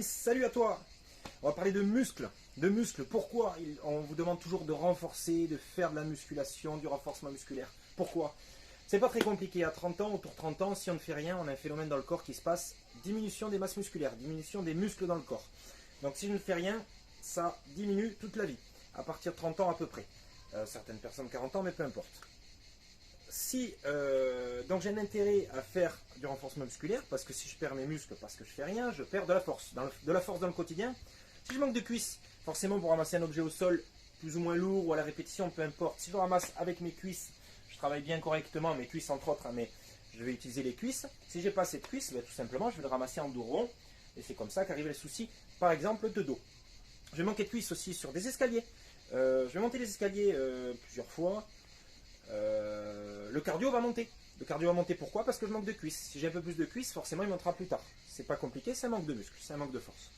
Salut à toi. On va parler de muscles. De muscles. Pourquoi on vous demande toujours de renforcer, de faire de la musculation, du renforcement musculaire? Pourquoi? C'est pas très compliqué. À 30 ans, autour de 30 ans, si on ne fait rien, on a un phénomène dans le corps qui se passe. Diminution des masses musculaires, diminution des muscles dans le corps. Donc si je ne fais rien, ça diminue toute la vie. À partir de 30 ans à peu près. Certaines personnes 40 ans, mais peu importe. Donc j'ai un intérêt à faire du renforcement musculaire, parce que si je perds mes muscles parce que je fais rien, je perds de la force. De la force dans le quotidien. Si je manque de cuisses, forcément pour ramasser un objet au sol, plus ou moins lourd ou à la répétition, peu importe. Si je le ramasse avec mes cuisses, je travaille bien correctement, mes cuisses entre autres, hein, mais je vais utiliser les cuisses. Si j'ai pas assez de cuisses, tout simplement je vais le ramasser en dos rond. Et c'est comme ça qu'arrivent les soucis, par exemple de dos. Je vais manquer de cuisses aussi sur des escaliers. Je vais monter les escaliers plusieurs fois. Le cardio va monter. Le cardio va monter pourquoi? Parce que je manque de cuisses. Si j'ai un peu plus de cuisses, forcément il montera plus tard. C'est pas compliqué, c'est un manque de muscle, c'est un manque de force.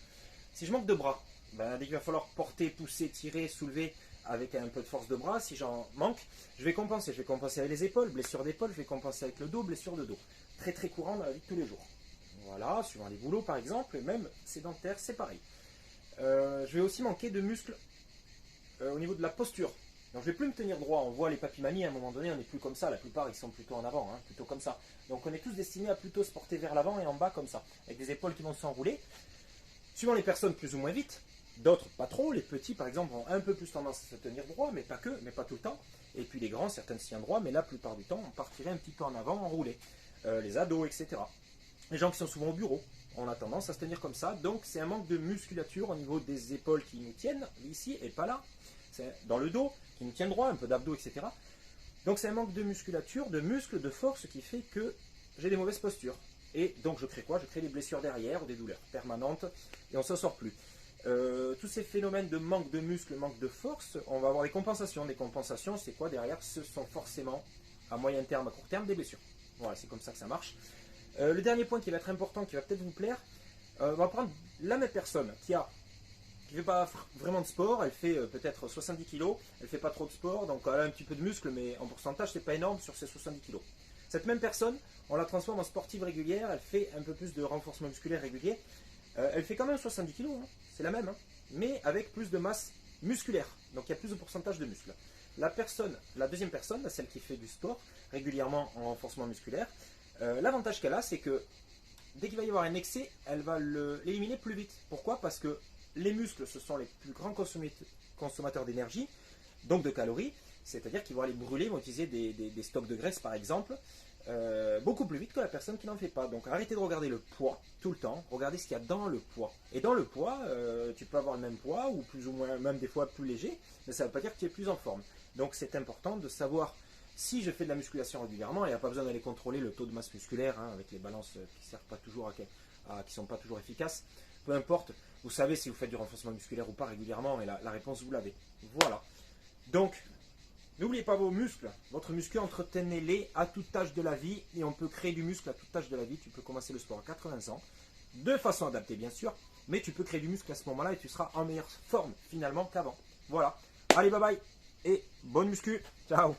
Si je manque de bras, dès qu'il va falloir porter, pousser, tirer, soulever avec un peu de force de bras, si j'en manque, je vais compenser. Je vais compenser avec les épaules, blessure d'épaule, je vais compenser avec le dos, blessure de dos. Très très courant dans la vie de tous les jours. Voilà, suivant les boulots par exemple, même sédentaire, c'est pareil. Je vais aussi manquer de muscles au niveau de la posture. Donc je ne vais plus me tenir droit. On voit les papy-mamies à un moment donné, on n'est plus comme ça. La plupart ils sont plutôt en avant, hein, plutôt comme ça. Donc on est tous destinés à plutôt se porter vers l'avant et en bas comme ça, avec des épaules qui vont s'enrouler. Suivant les personnes plus ou moins vite, d'autres pas trop. Les petits par exemple ont un peu plus tendance à se tenir droit, mais pas que, mais pas tout le temps. Et puis les grands, certains se tiennent droit, mais la plupart du temps on partirait un petit peu en avant, enroulé. Les ados, etc. Les gens qui sont souvent au bureau, on a tendance à se tenir comme ça. Donc c'est un manque de musculature au niveau des épaules qui nous tiennent ici et pas là. C'est dans le dos qui nous tient droit, un peu d'abdos, etc. Donc c'est un manque de musculature, de muscles, de force qui fait que j'ai des mauvaises postures. Et donc je crée quoi? Je crée des blessures derrière ou des douleurs permanentes et on ne s'en sort plus. Tous ces phénomènes de manque de muscles, manque de force, on va avoir des compensations. Des compensations, c'est quoi derrière? Ce sont forcément, à moyen terme, à court terme, des blessures. Voilà, c'est comme ça que ça marche. Le dernier point qui va être important, qui va peut-être vous plaire, on va prendre la même personne qui ne fait pas vraiment de sport, elle fait peut-être 70 kg, elle ne fait pas trop de sport, donc elle a un petit peu de muscle, mais en pourcentage, c'est pas énorme sur ses 70 kg. Cette même personne, on la transforme en sportive régulière, elle fait un peu plus de renforcement musculaire régulier, elle fait quand même 70 kg, hein, c'est la même, hein, mais avec plus de masse musculaire, donc il y a plus de pourcentage de muscles. La deuxième personne, celle qui fait du sport régulièrement en renforcement musculaire, l'avantage qu'elle a, c'est que dès qu'il va y avoir un excès, elle va l'éliminer plus vite. Pourquoi? Parce que les muscles, ce sont les plus grands consommateurs d'énergie, donc de calories, c'est-à-dire qu'ils vont aller brûler, vont utiliser des stocks de graisse par exemple, beaucoup plus vite que la personne qui n'en fait pas. Donc arrêtez de regarder le poids tout le temps, regardez ce qu'il y a dans le poids. Et dans le poids, tu peux avoir le même poids, ou plus ou moins, même des fois plus léger, mais ça ne veut pas dire que tu es plus en forme. Donc c'est important de savoir, si je fais de la musculation régulièrement, il n'y a pas besoin d'aller contrôler le taux de masse musculaire, hein, avec les balances qui servent pas toujours qui sont pas toujours efficaces, peu importe. Vous savez si vous faites du renforcement musculaire ou pas régulièrement, et la réponse vous l'avez. Voilà. Donc, n'oubliez pas vos muscles. Votre muscle, entretenez-les à tout âge de la vie, et on peut créer du muscle à tout âge de la vie. Tu peux commencer le sport à 80 ans, de façon adaptée bien sûr, mais tu peux créer du muscle à ce moment-là et tu seras en meilleure forme finalement qu'avant. Voilà. Allez, bye bye et bonne muscu. Ciao.